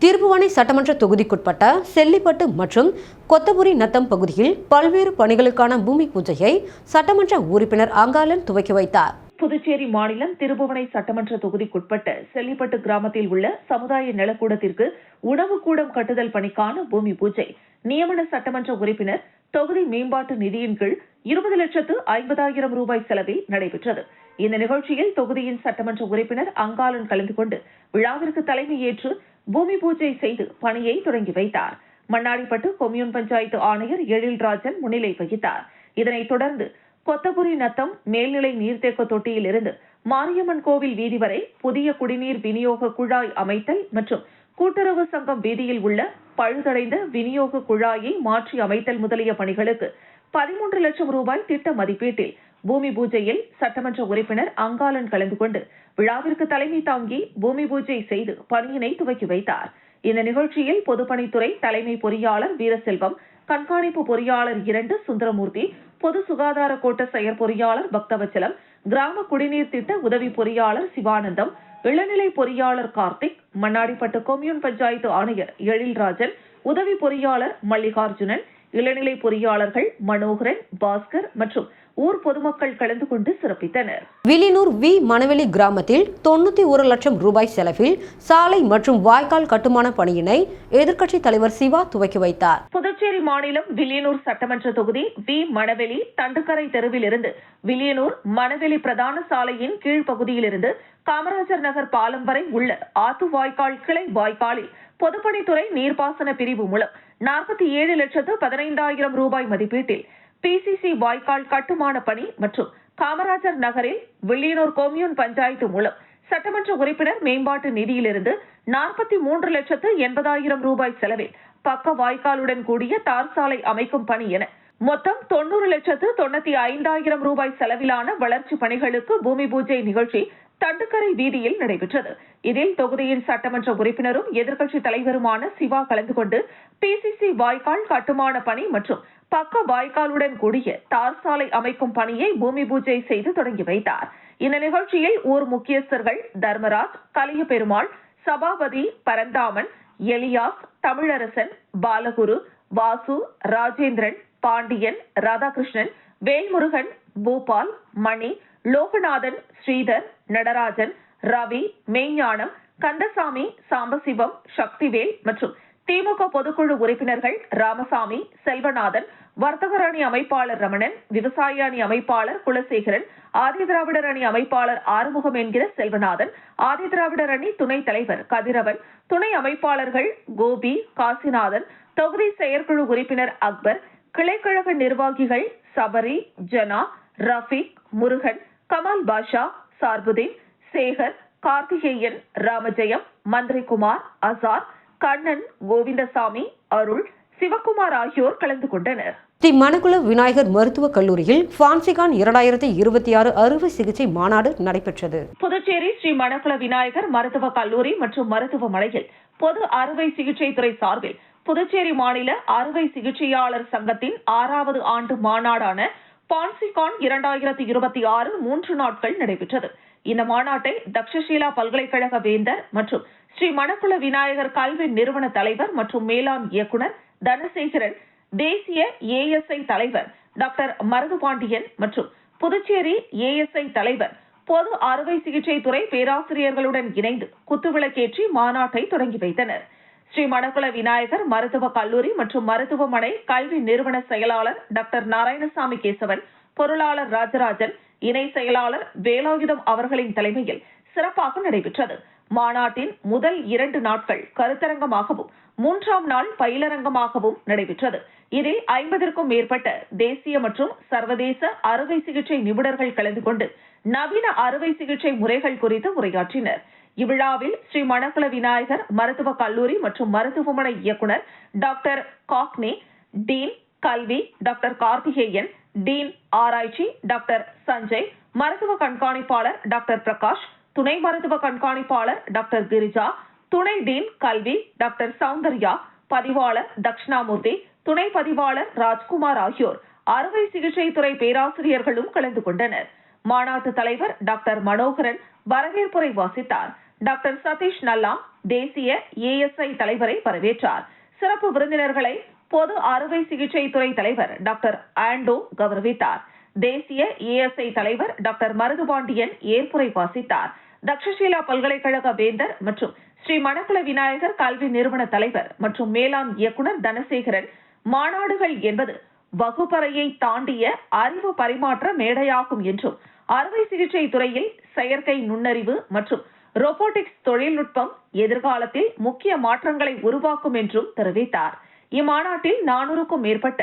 திருப்புவனை சட்டமன்ற தொகுதிக்குட்பட்ட செல்லிப்பட்டு மற்றும் கொத்தபுரி நத்தம் பகுதியில் பல்வேறு பணிகளுக்கான பூமி பூஜையை சட்டமன்ற உறுப்பினர் அங்காளன் துவக்கி வைத்தார். புதுச்சேரி மாநிலம் திருப்புவனை சட்டமன்ற தொகுதிக்குட்பட்ட செல்லிப்பட்டு கிராமத்தில் உள்ள சமுதாய நலக்கூடத்திற்கு உணவு கூடம் கட்டுதல் பணிக்கான பூமி பூஜை நியமன சட்டமன்ற உறுப்பினர் தொகுதி மேம்பாட்டு நிதியின் கீழ் 20,50,000 ரூபாய் செலவில் நடைபெற்றது. இந்த நிகழ்ச்சியில் தொகுதியின் சட்டமன்ற உறுப்பினர் அங்காளன் கலந்து கொண்டு விழாவிற்கு தலைமையேற்று பூமி பூஜை செய்து பணியை தொடங்கி வைத்தார். மண்ணாடிப்பட்டு கொம்யூன் பஞ்சாயத்து ஆணையர் எழில்ராஜன் முன்னிலை வகித்தார். இதனைத் தொடர்ந்து கொத்தபுரி நத்தம் மேல்நிலை நீர்த்தேக்க தொட்டியில் இருந்து மாரியம்மன் கோவில் வீதி வரை புதிய குடிநீர் விநியோக குழாய் அமைத்தல் மற்றும் கூட்டுறவு சங்கம் வீதியில் உள்ள பழுதடைந்த விநியோக குழாயை மாற்றி அமைத்தல் முதலிய பணிகளுக்கு 13 லட்சம் ரூபாய் திட்ட மதிப்பீட்டில் பூமி பூஜையில் சட்டமன்ற உறுப்பினர் அங்காளன் கலந்து கொண்டு விழாவிற்கு தலைமை தாங்கி பூமி பூஜை செய்து பணியினை துவக்கி வைத்தார். இந்த நிகழ்ச்சியில் பொதுப்பணித்துறை தலைமை பொறியாளர் வீரசெல்வம், கண்காணிப்பு பொறியாளர் 2 சுந்தரமூர்த்தி, பொது சுகாதார கோட்ட செயற்பொறியாளர் பக்தவச்சலம், கிராம குடிநீர் திட்ட உதவி பொறியாளர் சிவானந்தம், இளநிலை பொறியாளர் கார்த்திக், மண்ணாடிப்பட்டு கொம்யூன் பஞ்சாயத்து ஆணையர் எழில்ராஜன், உதவி பொறியாளர் மல்லிகார்ஜுனன், இளநிலை பொறியாளர்கள் மனோகரன், பாஸ்கர் மற்றும் ஊர் பொதுமக்கள் கலந்து கொண்டு சிறப்பித்தனர். வில்லியனூர் வி மணவெளி கிராமத்தில் 91 லட்சம் ரூபாய் செலவில் சாலை மற்றும் வாய்க்கால் கட்டுமான பணியினை எதிர்க்கட்சித் தலைவர் சிவா துவக்கி வைத்தார். புதுச்சேரி மாநிலம் வில்லியனூர் சட்டமன்ற தொகுதி வி மணவெளி தண்டுக்கரை தெருவில் இருந்து வில்லியனூர் மணவெளி பிரதான சாலையின் கீழ்ப்பகுதியிலிருந்து காமராஜர் நகர் பாலம் வரை உள்ள ஆத்து வாய்க்கால் கிளை வாய்க்காலில் பொதுப்பணித்துறை நீர்ப்பாசன பிரிவு மூலம் 47,15,000 ரூபாய் மதிப்பீட்டில் பிசிசி வாய்க்கால் கட்டுமான பணி மற்றும் காமராஜர் நகரில் வில்லியனூர் கொம்யூன் பஞ்சாயத்து மூலம் சட்டமன்ற உறுப்பினர் மேம்பாட்டு நிதியிலிருந்து 43,80,000 ரூபாய் செலவில் பக்க வாய்க்காலுடன் கூடிய தார் சாலை அமைக்கும் பணி என மொத்தம் 90,95,000 ரூபாய் செலவிலான வளர்ச்சி பணிகளுக்கு பூமி பூஜை நிகழ்ச்சி தண்டுக்கரை வீதியில் நடைபெற்றது. இதில் தொகுதியின் சட்டமன்ற உறுப்பினரும் எதிர்க்கட்சித் தலைவருமான சிவா கலந்து கொண்டு பிசிசி வாய்க்கால் கட்டுமான பணி மற்றும் பக்க வாய்க்காலுடன் கூடிய தார் சாலை அமைக்கும் பணியை பூமி பூஜை செய்து தொடங்கி வைத்தார். இந்த நிகழ்ச்சியில் ஊர் முக்கியஸ்தர்கள் தர்மராஜ், கலியபெருமாள், சபாபதி, பரந்தாமன், எலியாஸ், தமிழரசன், பாலகுரு, வாசு, ராஜேந்திரன், பாண்டியன், ராதாகிருஷ்ணன், வேல்முருகன், பூபால், மணி, லோகநாதன், ஸ்ரீதர், நடராஜன், ரவி, மெய்ஞானம், கந்தசாமி, சாம்பசிவம், சக்திவேல் மற்றும் திமுக பொதுக்குழு உறுப்பினர்கள் ராமசாமி, செல்வநாதன், வர்த்தகர் அணி அமைப்பாளர் ரமணன், விவசாய அணி அமைப்பாளர் குலசேகரன், ஆதிதிராவிடர் அணி அமைப்பாளர் ஆறுமுகம் என்கிற செல்வநாதன், ஆதிதிராவிடர் அணி துணைத் தலைவர் கதிரவன், துணை அமைப்பாளர்கள் கோபி, காசிநாதன், தொகுதி செயற்குழு உறுப்பினர் அக்பர், கிளைக்கழக நிர்வாகிகள் சபரி, ஜனா, ரஃபீக், முருகன், கமால் பாஷா, சார்புதீன், சேகர், கார்த்திகேயன், ராமஜெயம், மந்திரிகுமார், அசார், கண்ணன், கோவிந்தசாமி, அருள், சிவக்குமார் ஆகியோர் கலந்து கொண்டனர். ஸ்ரீ மணக்குள விநாயகர் மருத்துவக் கல்லூரியில் பான்சிகான் 2026 அறுவை சிகிச்சை மாநாடு நடைபெற்றது. புதுச்சேரி ஸ்ரீ மணக்குள விநாயகர் மருத்துவக் கல்லூரி மற்றும் மருத்துவமனையில் பொது அறுவை சிகிச்சை துறை சார்பில் புதுச்சேரி மாநில அறுவை சிகிச்சையாளர் சங்கத்தின் 6வது ஆண்டு மாநாடான பான்சிகான் 2026 3 நாட்கள் நடைபெற்றது. இந்த மாநாட்டை தக்ஷஷீலா பல்கலைக்கழக வேந்தர் மற்றும் ஸ்ரீ மணக்குள விநாயகர் கல்வி நிறுவன தலைவர் மற்றும் மேலாண் இயக்குநர் தனசேகரன், தேசிய ஏஎஸ்ஐ தலைவர் டாக்டர் மருதுபாண்டியன் மற்றும் புதுச்சேரி ஏஎஸ்ஐ தலைவர் பொது அறுவை சிகிச்சை துறை பேராசிரியர்களுடன் இணைந்து குத்துவிளக்கேற்றி மாநாட்டை தொடங்கி வைத்தனர். ஸ்ரீ மணக்குள விநாயகர் மருத்துவக் கல்லூரி மற்றும் மருத்துவமனை கல்வி நிறுவன செயலாளர் டாக்டர் நாராயணசாமி கேசவன், பொருளாளர் ராஜராஜன், இணை செயலாளர் வேலாயுதம் அவர்களின் தலைமையில் சிறப்பாக நடைபெற்றது. மாநாட்டின் முதல் 2 நாட்கள் கருத்தரங்கமாகவும் 3ஆம் நாள் பயிலரங்கமாகவும் நடைபெற்றது. இதில் 50க்கும் மேற்பட்ட தேசிய மற்றும் சர்வதேச அறுவை சிகிச்சை நிபுணர்கள் கலந்து கொண்டு நவீன அறுவை சிகிச்சை முறைகள் குறித்து உரையாற்றினர். இவ்விழாவில் ஸ்ரீ மணக்குள விநாயகர் மருத்துவக் கல்லூரி மற்றும் மருத்துவமனை இயக்குநர் டாக்டர் காக்னே, டீன் கல்வி டாக்டர் கார்த்திகேயன், டீன் ஆராய்ச்சி டாக்டர் சஞ்சய், மருத்துவ கண்காணிப்பாளர் டாக்டர் பிரகாஷ், துணை மருத்துவ கண்காணிப்பாளர் டாக்டர் கிரிஜா, துணை டீன் கல்வி டாக்டர் சௌந்தர்யா, பதிவாளர் தட்சிணாமூர்த்தி, துணை பதிவாளர் ராஜ்குமார் ஆகியோர் அறுவை சிகிச்சை துறை பேராசிரியர்களும் கலந்து கொண்டனர். மாநாட்டு தலைவர் டாக்டர் மனோகரன் வரவேற்புரை வாசித்தார். டாக்டர் சதீஷ் நல்லா தேசிய ஏஎஸ்ஐ தலைவரை வரவேற்றார். சிறப்பு விருந்தினர்களை பொது அறுவை சிகிச்சை துறை தலைவர் டாக்டர் ஆண்டோ கௌரவித்தார். தேசிய ஏஎஸ்ஐ தலைவர் டாக்டர் மருதுபாண்டியன் ஏற்புரை வாசித்தார். தக்ஷஷீலா பல்கலைக்கழக வேந்தர் மற்றும் ஸ்ரீ மணக்குள விநாயகர் கல்வி நிறுவன தலைவர் மற்றும் மேலாண் இயக்குநர் தனசேகரன், மாநாடுகள் என்பது வகுப்பறையை தாண்டிய அறிவு பரிமாற்ற மேடையாகும் என்றும் அறுவை சிகிச்சை துறையில் செயற்கை நுண்ணறிவு மற்றும் ரோபோட்டிக்ஸ் தொழில்நுட்பம் எதிர்காலத்தில் முக்கிய மாற்றங்களை உருவாக்கும் என்றும் தெரிவித்தார். இம்மாநாட்டில் 400க்கும் மேற்பட்ட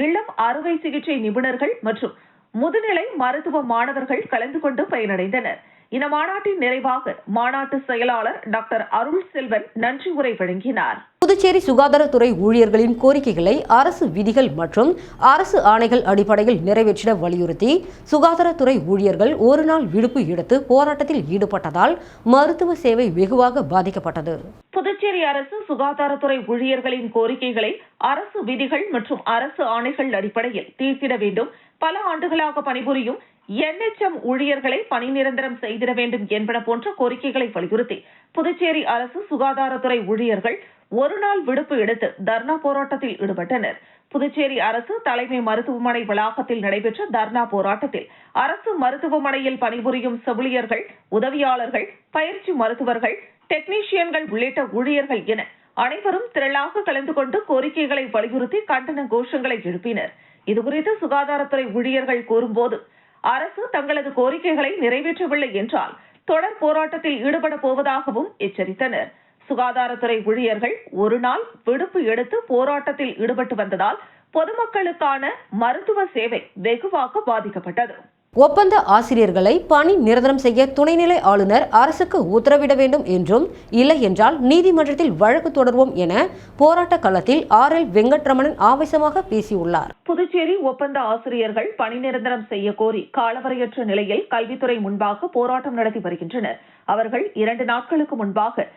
இளம் அறுவை சிகிச்சை நிபுணர்கள் மற்றும் முதுநிலை மருத்துவ மாணவர்கள் கலந்து கொண்டு பயனடைந்தனர். இந்த மாநாட்டின் நிறைவாக மாநாட்டு செயலாளர் டாக்டர் அருள் செல்வன் நன்றி உரை வழங்கினார். புதுச்சேரி சுகாதாரத்துறை ஊழியர்களின் கோரிக்கைகளை அரசு விதிகள் மற்றும் அரசு ஆணைகள் அடிப்படையில் நிறைவேற்றிட வலியுறுத்தி சுகாதாரத்துறை ஊழியர்கள் ஒரு நாள் விடுப்பு எடுத்து போராட்டத்தில் ஈடுபட்டதால் மருத்துவ சேவை வெகுவாக பாதிக்கப்பட்டது. புதுச்சேரி அரசு சுகாதாரத்துறை ஊழியர்களின் கோரிக்கைகளை அரசு விதிகள் மற்றும் அரசு ஆணைகள் அடிப்படையில் தீர்த்திட வேண்டும். பல ஆண்டுகளாக பணிபுரியும் NHM ஊழியர்களை பணி நிரந்தரம் செய்திட வேண்டும் என்பன போன்ற கோரிக்கைகளை வலியுறுத்தி புதுச்சேரி அரசு சுகாதாரத்துறை ஊழியர்கள் ஒரு நாள் விடுப்பு எடுத்து தர்ணா போராட்டத்தில் ஈடுபட்டனர். புதுச்சேரி அரசு தலைமை மருத்துவமனை வளாகத்தில் நடைபெற்ற தர்ணா போராட்டத்தில் அரசு மருத்துவமனையில் பணிபுரியும் செவிலியர்கள், உதவியாளர்கள், பயிற்சி மருத்துவர்கள், டெக்னீஷியன்கள் உள்ளிட்ட ஊழியர்கள் என அனைவரும் திரளாக கலந்து கொண்டு கோரிக்கைகளை வலியுறுத்தி கண்டன கோஷங்களை எழுப்பினர். இதுகுறித்து சுகாதாரத்துறை ஊழியர்கள் கூறும்போது, அரசு தங்களது கோரிக்கைகளை நிறைவேற்றவில்லை என்றால் தொடர் போராட்டத்தில் ஈடுபட போவதாகவும் எச்சரித்தனர். சுகாதாரத்துறை ஊழியர்கள் ஒரு நாள் விடுப்பு எடுத்து போராட்டத்தில் ஈடுபட்டு வந்ததால் பொதுமக்களுக்கான மருத்துவ சேவை வெகுவாக பாதிக்கப்பட்டது. ஒப்பந்த ஆசிரியர்களை பணி நிரந்தரம் செய்ய துணைநிலை ஆளுநர் அரசுக்கு உத்தரவிட வேண்டும் என்றும், இல்லை என்றால் நீதிமன்றத்தில் வழக்கு தொடர்வோம் என போராட்ட களத்தில் RL வெங்கட்ரமணன் ஆவேசமாக பேசியுள்ளார். புதுச்சேரி ஒப்பந்த ஆசிரியர்கள் பணி நிரந்தரம் செய்ய கோரி காலவரையற்ற நிலையில் கல்வித்துறை முன்பாக போராட்டம் நடத்தி வருகின்றனர். அவர்கள் 2 நாட்களுக்கு முன்பாக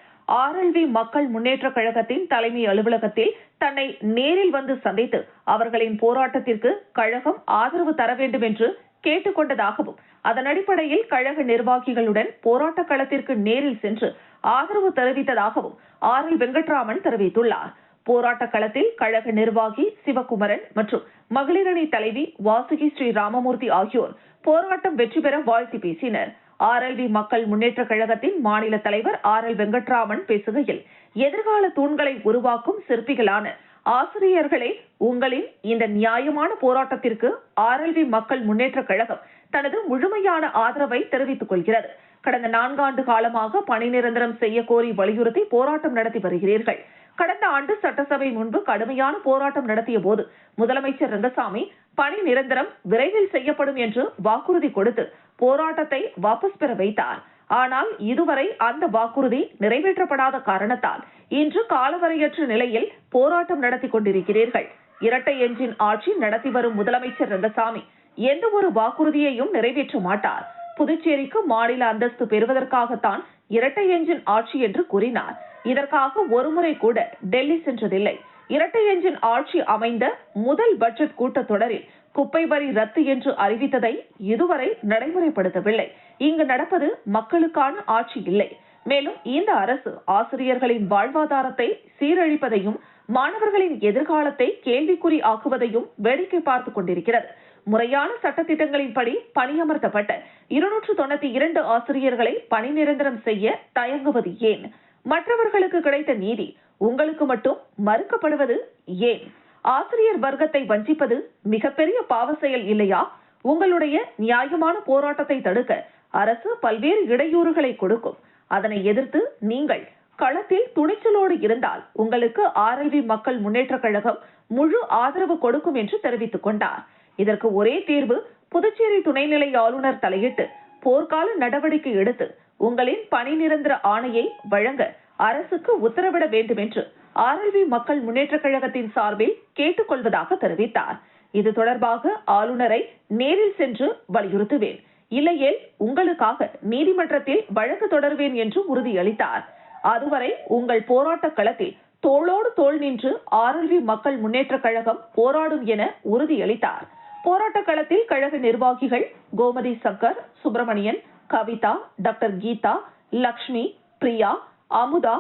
RLV மக்கள் முன்னேற்ற கழகத்தின் தலைமை அலுவலகத்தில் தன்னை நேரில் வந்து சந்தித்து அவர்களின் போராட்டத்திற்கு கழகம் ஆதரவு தர வேண்டும் என்று கேட்டுக்கொண்டதாகவும், அதன் அடிப்படையில் கழக நிர்வாகிகளுடன் போராட்ட களத்திற்கு நேரில் சென்று ஆதரவு தெரிவித்ததாகவும் RL வெங்கட்ராமன் தெரிவித்துள்ளார். போராட்ட களத்தில் கழக நிர்வாகி சிவகுமரன் மற்றும் மகளிரணி தலைவி வாசுகி ஸ்ரீ ராமமூர்த்தி ஆகியோர் போராட்டம் வெற்றி பெற வாழ்த்தி பேசினர். RLV மக்கள் முன்னேற்ற கழகத்தின் மாநில தலைவர் RL வெங்கட்ராமன் பேசுகையில், எதிர்கால தூண்களை உருவாக்கும் சிற்பிகளான ஆசிரியர்களே, உங்களின் இந்த நியாயமான போராட்டத்திற்கு RLV மக்கள் முன்னேற்ற கழகம் தனது முழுமையான ஆதரவை தெரிவித்துக் கொள்கிறது. கடந்த 4 ஆண்டு காலமாக பணி நிரந்தரம் செய்ய கோரி வலியுறுத்தி போராட்டம் நடத்தி வருகிறீர்கள். கடந்த ஆண்டு சட்டசபை முன்பு கடுமையான போராட்டம் நடத்திய போது முதலமைச்சர் ரங்கசாமி பணி நிரந்தரம் விரைவில் செய்யப்படும் என்று வாக்குறுதி கொடுத்து போராட்டத்தை வாபஸ் பெற வைத்தார். ஆனால் இதுவரை அந்த வாக்குறுதி நிறைவேற்றப்படாத காரணத்தால் இன்று காலவரையற்ற நிலையில் போராட்டம் நடத்தி கொண்டிருக்கிறீர்கள். இரட்டை என்ஜின் ஆட்சி நடத்தி வரும் முதலமைச்சர் ரங்கசாமி எந்த ஒரு வாக்குறுதியையும் நிறைவேற்ற மாட்டார். புதுச்சேரிக்கு மாநில அந்தஸ்து பெறுவதற்காகத்தான் இரட்டை என்ஜின் ஆட்சி என்று கூறினார். இதற்காக ஒருமுறை கூட டெல்லி சென்றதில்லை. இரட்டை என்ஜின் ஆட்சி அமைந்த முதல் பட்ஜெட் கூட்டத்தொடரில் குப்பை வரி ரத்து என்று அறிவித்ததை இதுவரை நடைமுறைப்படுத்தவில்லை. இங்கு நடப்பது மக்களுக்கான ஆட்சி இல்லை. மேலும் இந்த அரசு ஆசிரியர்களின் வாழ்வாதாரத்தை சீரழிப்பதையும் மாணவர்களின் எதிர்காலத்தை கேள்விக்குறி ஆக்குவதையும் வேடிக்கை பார்த்துக் கொண்டிருக்கிறது. முறையான சட்டத்திட்டங்களின்படி பணியமர்த்தப்பட்ட 292 ஆசிரியர்களை பணி நிரந்தரம் செய்ய தயங்குவது ஏன்? மற்றவர்களுக்கு கிடைத்த நீதி உங்களுக்கு மட்டும் மறுக்கப்படுவது ஏன்? ஆசிரியர் வர்க்கத்தை வஞ்சிப்பது மிகப்பெரிய பாவ செயல் இல்லையா? உங்களுடைய நியாயமான போராட்டத்தை தடுக்க அரசு பல்வேறு இடையூறுகளை கொடுக்கும். அதனை எதிர்த்து நீங்கள் களத்தில் துணிச்சலோடு இருந்தால் உங்களுக்கு RLV மக்கள் முன்னேற்ற கழகம் முழு ஆதரவு கொடுக்கும் என்று தெரிவித்துக் கொண்டார். இதற்கு ஒரே தீர்வு, புதுச்சேரி துணைநிலை ஆளுநர் தலையிட்டு போர்க்கால நடவடிக்கை எடுத்து உங்களின் பணி நிரந்தர ஆணையை வழங்க அரசுக்கு உத்தரவிட வேண்டும் என்று RLV மக்கள் முன்னேற்ற கழகத்தின் சார்பில் கேட்டுக் கொள்வதாக தெரிவித்தார். இது தொடர்பாக ஆளுநரை நேரில் சென்று வலியுறுத்துவேன், இல்லையேல் உங்களுக்காக நீதிமன்றத்தில் வழக்கு தொடர்வேன் என்று உறுதியளித்தார். அதுவரை உங்கள் போராட்ட களத்தில் தோளோடு தோள் நின்று RLV மக்கள் முன்னேற்ற கழகம் போராடும் என உறுதியளித்தார். போராட்ட களத்தில் கழக நிர்வாகிகள் கோமதி சங்கர், சுப்பிரமணியன், கவிதா, டாக்டர் கீதா, லக்ஷ்மி, பிரியா, அமுதா,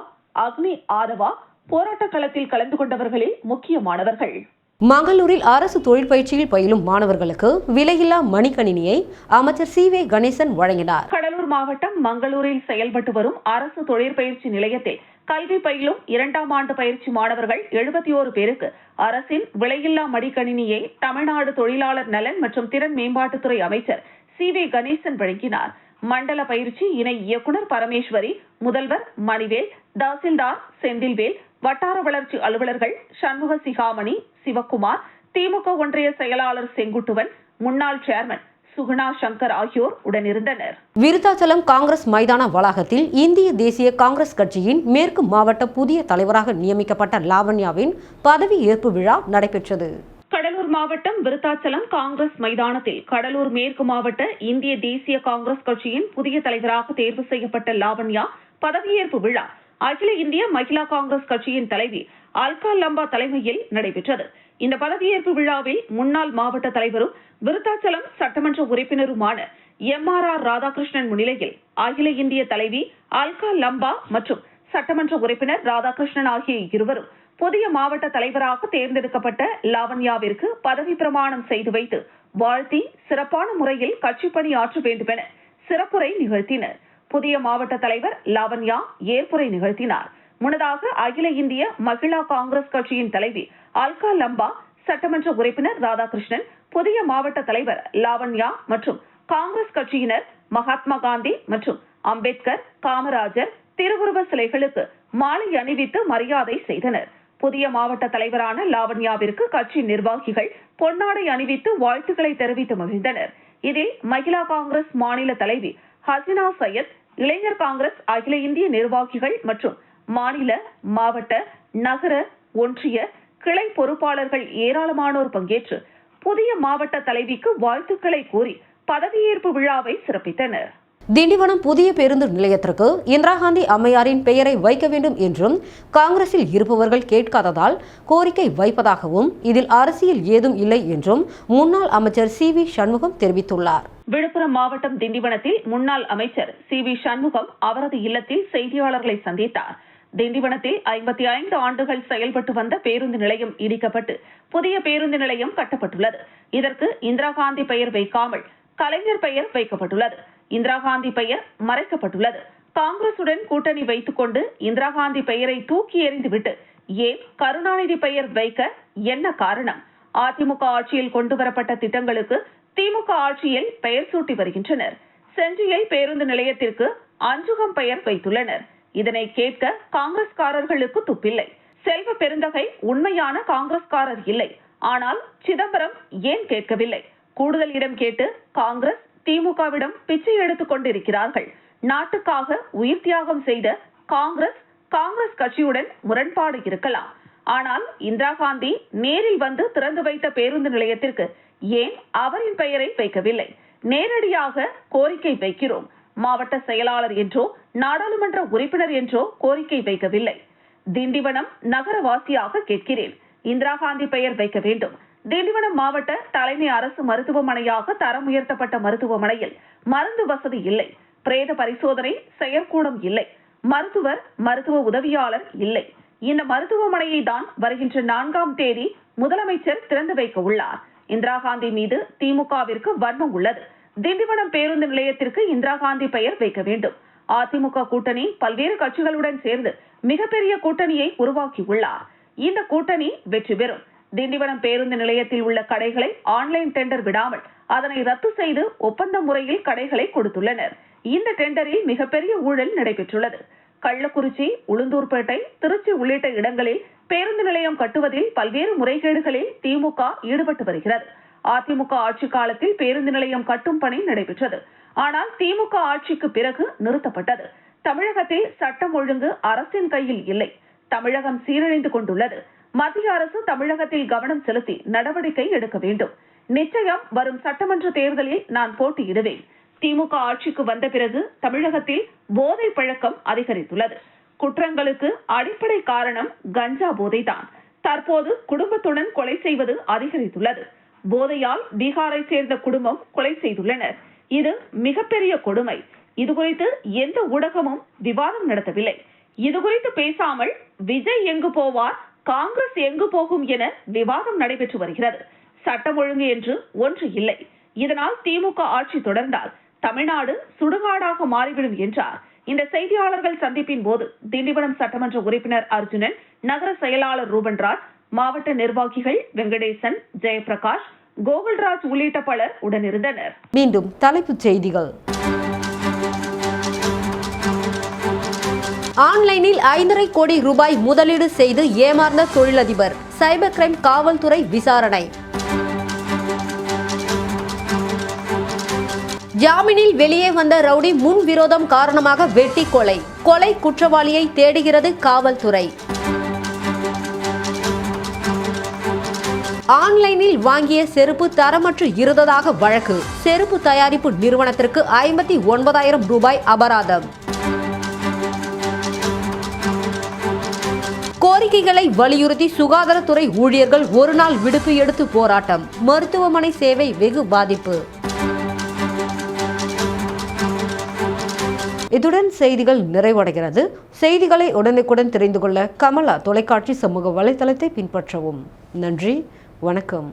அக்னி ஆதவா போராட்ட களத்தில் கலந்து கொண்டவர்களில் முக்கியமானவர்கள். மங்களூரில் அரசு தொழிற்பயிற்சியில் பயிலும் மாணவர்களுக்கு விலையில்லா மடிக்கணினியை அமைச்சர் CV கணேசன் வழங்கினார். கடலூர் மாவட்டம் மங்களூரில் செயல்பட்டு வரும் அரசு தொழிற்பயிற்சி நிலையத்தில் கல்வி பயிலும் 2ஆம் ஆண்டு பயிற்சி மாணவர்கள் 71 பேருக்கு அரசின் விலையில்லா மடிக்கணினியை தமிழ்நாடு தொழிலாளர் நலன் மற்றும் திறன் மேம்பாட்டுத்துறை அமைச்சர் CV கணேசன் வழங்கினார். மண்டல பயிற்சி இணை இயக்குநர் பரமேஸ்வரி, முதல்வர் மணிவேல், தாசில்தார் செந்தில்வேல், வட்டார வளர்ச்சி அலுவலர்கள் சண்முக சிகாமணி, சிவக்குமார், திமுக ஒன்றிய செயலாளர் செங்குட்டுவன், முன்னாள் சேர்மன் சுகுணா சங்கர் ஆகியோர் உடனிருந்தனர். விருத்தாச்சலம் காங்கிரஸ் மைதான வளாகத்தில் இந்திய தேசிய காங்கிரஸ் கட்சியின் மேற்கு மாவட்ட புதிய தலைவராக நியமிக்கப்பட்ட லாவண்யாவின் பதவி ஏற்பு விழா நடைபெற்றது. கடலூர் மாவட்டம் விருத்தாச்சலம் காங்கிரஸ் மைதானத்தில் கடலூர் மேற்கு மாவட்ட இந்திய தேசிய காங்கிரஸ் கட்சியின் புதிய தலைவராக தேர்வு செய்யப்பட்ட லாவண்யா பதவியேற்பு விழா அகில இந்திய மகிழா காங்கிரஸ் கட்சியின் தலைவி அல்கா லம்பா தலைமையில் நடைபெற்றது. இந்த பதவியேற்பு விழாவில் முன்னாள் மாவட்ட தலைவரும் விருத்தாச்சலம் சட்டமன்ற உறுப்பினருமான MRR ராதாகிருஷ்ணன் முன்னிலையில் அகில இந்திய தலைவி அல்கா லம்பா மற்றும் சட்டமன்ற உறுப்பினர் ராதாகிருஷ்ணன் ஆகிய இருவரும் புதிய மாவட்ட தலைவராக தேர்ந்தெடுக்கப்பட்ட லாவண்யாவிற்கு பதவி பிரமாணம் செய்து வைத்து வாழ்த்தி சிறப்பான முறையில் கட்சி பணி ஆற்ற வேண்டும் என சிறப்புரை நிகழ்த்தினர். புதிய மாவட்ட தலைவர் லாவண்யா ஏற்புரை நிகழ்த்தினார். முன்னதாக அகில இந்திய மகிழா காங்கிரஸ் கட்சியின் தலைவி அல்கா லம்பா, சட்டமன்ற உறுப்பினர் ராதாகிருஷ்ணன், புதிய மாவட்ட தலைவர் லாவண்யா மற்றும் காங்கிரஸ் கட்சியினர் மகாத்மா காந்தி மற்றும் அம்பேத்கர், காமராஜர் திருவுருவ சிலைகளுக்கு மாலை அணிவித்து மரியாதை செய்தனர். புதிய மாவட்ட தலைவரான லாவண்யாவிற்கு கட்சி நிர்வாகிகள் பொன்னாடை அணிவித்து வாழ்த்துக்களை தெரிவித்து மகிழ்ந்தனர். இதில் மகிழா காங்கிரஸ் மாநில தலைவி ஹசினா சையத், இளைஞர் காங்கிரஸ் அகில இந்திய நிர்வாகிகள் மற்றும் மாநில, மாவட்ட, நகர, ஒன்றிய, கிளை பொறுப்பாளர்கள் ஏராளமானோர் பங்கேற்று புதிய மாவட்ட தலைவிக்கு வாழ்த்துக்களை கூறி பதவியேற்பு விழாவை சிறப்பித்தனர். திண்டிவனம் புதிய பேருந்து நிலையத்திற்கு இந்திரா காந்தி அம்மையாரின் பெயரை வைக்க வேண்டும் என்றும் காங்கிரஸில் இருப்பவர்கள் கேட்காததால் கோரிக்கை வைப்பதாகவும் இதில் அரசியல் ஏதும் இல்லை என்றும் முன்னாள் அமைச்சர் CV சண்முகம் தெரிவித்துள்ளார். விழுப்புரம் மாவட்டம் திண்டிவனத்தில் முன்னாள் அமைச்சர் CV சண்முகம் அவரது இல்லத்தில் செய்தியாளர்களை சந்தித்தார். திண்டிவனத்தில் 55 ஆண்டுகள் செயல்பட்டு வந்த பேருந்து நிலையம் இடிக்கப்பட்டு புதிய பேருந்து நிலையம் கட்டப்பட்டுள்ளது. இதற்கு இந்திரா காந்தி பெயர் வைக்காமல் கலைஞர் பெயர் வைக்கப்பட்டுள்ளது. இந்திரா காந்தி பெயர் மறைக்கப்பட்டுள்ளது. காங்கிரசுடன் கூட்டணி வைத்துக் கொண்டு இந்திரா காந்தி பெயரை தூக்கி எறிந்துவிட்டு ஏன் கருணாநிதி பெயர் வைக்க என்ன காரணம்? அதிமுக ஆட்சியில் கொண்டுவரப்பட்ட திட்டங்களுக்கு திமுக ஆட்சியில் பெயர் சூட்டி வருகின்றனர். செஞ்சியில் பேருந்து நிலையத்திற்கு அஞ்சுகம் பெயர் வைத்துள்ளனர். இதனை கேட்க காங்கிரஸ்காரர்களுக்கு துப்பில்லை. செல்வ பெருந்தகை உண்மையான காங்கிரஸ்காரர் இல்லை. ஆனால் சிதம்பரம் ஏன் கேட்கவில்லை? கூடுதல் இடம் கேட்டு காங்கிரஸ் திமுகவிடம் பிச்சை எடுத்துக் கொண்டிருக்கிறார்கள். நாட்டுக்காக உயிர் தியாகம் செய்த காங்கிரஸ் கட்சியுடன் முரண்பாடு இருக்கலாம். ஆனால் இந்திரா காந்தி நேரில் வந்து திறந்து வைத்த பேருந்து நிலையத்திற்கு ஏன் அவரின் பெயரை வைக்கவில்லை? நேரடியாக கோரிக்கை வைக்கிறோம். மாவட்ட செயலாளர் என்றோ நாடாளுமன்ற உறுப்பினர் என்றோ கோரிக்கை வைக்கவில்லை. திண்டிவனம் நகரவாசியாக கேட்கிறேன். இந்திரா காந்தி பெயர் வைக்க வேண்டும். திண்டிவனம் மாவட்ட தலைமை அரசு மருத்துவமனையாக தரம் உயர்த்தப்பட்ட மருத்துவமனையில் மருந்து வசதி இல்லை. பிரேத பரிசோதனை செயற்கூடம் இல்லை. மருத்துவ உதவியாளர் இல்லை. இந்த மருத்துவமனையை தான் வருகின்ற 4ஆம் தேதி முதலமைச்சர் திறந்து வைக்க உள்ளார். இந்திரா காந்தி மீது திமுகவிற்கு வன்மம் உள்ளது. திண்டிவனம் பேருந்து நிலையத்திற்கு இந்திரா காந்தி பெயர் வைக்க வேண்டும். அதிமுக கூட்டணி பல்வேறு கட்சிகளுடன் சேர்ந்து மிகப்பெரிய கூட்டணியை உருவாக்கியுள்ளார். இந்த கூட்டணி வெற்றி பெறும். திண்டிவனம் பேருந்து நிலையத்தில் உள்ள கடைகளை ஆன்லைன் டெண்டர் விடாமல் அதனை ரத்து செய்து ஒப்பந்த முறையில் கடைகளை கொடுத்துள்ளனர். இந்த டெண்டரில் மிகப்பெரிய ஊழல் நடைபெற்றுள்ளது. கள்ளக்குறிச்சி, உளுந்தூர்பேட்டை, திருச்சி உள்ளிட்ட இடங்களில் பேருந்து நிலையம் கட்டுவதில் பல்வேறு முறைகேடுகளில் திமுக ஈடுபட்டு வருகிறது. அதிமுக ஆட்சி காலத்தில் பேருந்து நிலையம் கட்டும் பணி நடைபெற்றது. ஆனால் திமுக ஆட்சிக்கு பிறகு நிறுத்தப்பட்டது. தமிழகத்தில் சட்டம் ஒழுங்கு அரசின் கையில் இல்லை. தமிழகம் சீரழிந்து கொண்டுள்ளது. மத்திய அரசு தமிழகத்தில் கவனம் செலுத்தி நடவடிக்கை எடுக்க வேண்டும். நிச்சயம் வரும் சட்டமன்ற தேர்தலில் நான் போட்டியிடுவேன். திமுக ஆட்சிக்கு வந்த பிறகு தமிழகத்தில் போதை பழக்கம் அதிகரித்துள்ளது. குற்றங்களுக்கு அடிப்படை காரணம் கஞ்சா போதைதான். தற்போது குடும்பத்துடன் கொலை செய்வது அதிகரித்துள்ளது. போதையால் பீகாரை சேர்ந்த குடும்பம் கொலை செய்துள்ளனர். இது மிகப்பெரிய கொடுமை. இதுகுறித்து எந்த ஊடகமும் விவாதம் நடத்தவில்லை. இதுகுறித்து பேசாமல் விஜய் எங்கு போவார், காங்கிரஸ் எங்கு போகும் என விவாதம் நடைபெற்று வருகிறது. சட்டம் ஒழுங்கு என்று ஒன்று இல்லை. இதனால் திமுக ஆட்சி தொடர்ந்தால் தமிழ்நாடு சுடுகாடாக மாறிவிடும் என்றார். இந்த செய்தியாளர்கள் சந்திப்பின் போது திண்டிவனம் சட்டமன்ற உறுப்பினர் அர்ஜுனன், நகர செயலாளர் ரூபன்ராஜ், மாவட்ட நிர்வாகிகள் வெங்கடேசன், ஜெயபிரகாஷ், கோகுல்ராஜ் உள்ளிட்ட பலர் உடனிருந்தனர். மீண்டும் தலைப்புச் செய்திகள். ஆன்லைனில் 5.5 கோடி ரூபாய் முதலீடு செய்து ஏமாந்த தொழிலதிபர், சைபர் கிரைம் காவல்துறை விசாரணை. ஜாமீனில் வெளியே வந்த ரவுடி முன்விரோதம் காரணமாக வெட்டி கொலை. கொலை குற்றவாளியை தேடுகிறது காவல்துறை. ஆன்லைனில் வாங்கிய செருப்பு தரமற்று இருந்ததாக வழக்கு. செருப்பு தயாரிப்பு நிறுவனத்திற்கு 59,000 ரூபாய் அபராதம். கோரிக்கைகளை வலியுறுத்தி சுகாதாரத்துறை ஊழியர்கள் ஒருநாள் விடுப்பு எடுத்து போராட்டம். மருத்துவமனை சேவை வெகு பாதிப்பு. இத்துடன் செய்திகள் நிறைவடைகிறது. செய்திகளை உடனுக்குடன் தெரிந்து கொள்ள கமலா தொலைக்காட்சி சமூக வலைதளத்தை பின்பற்றவும். நன்றி, வணக்கம்.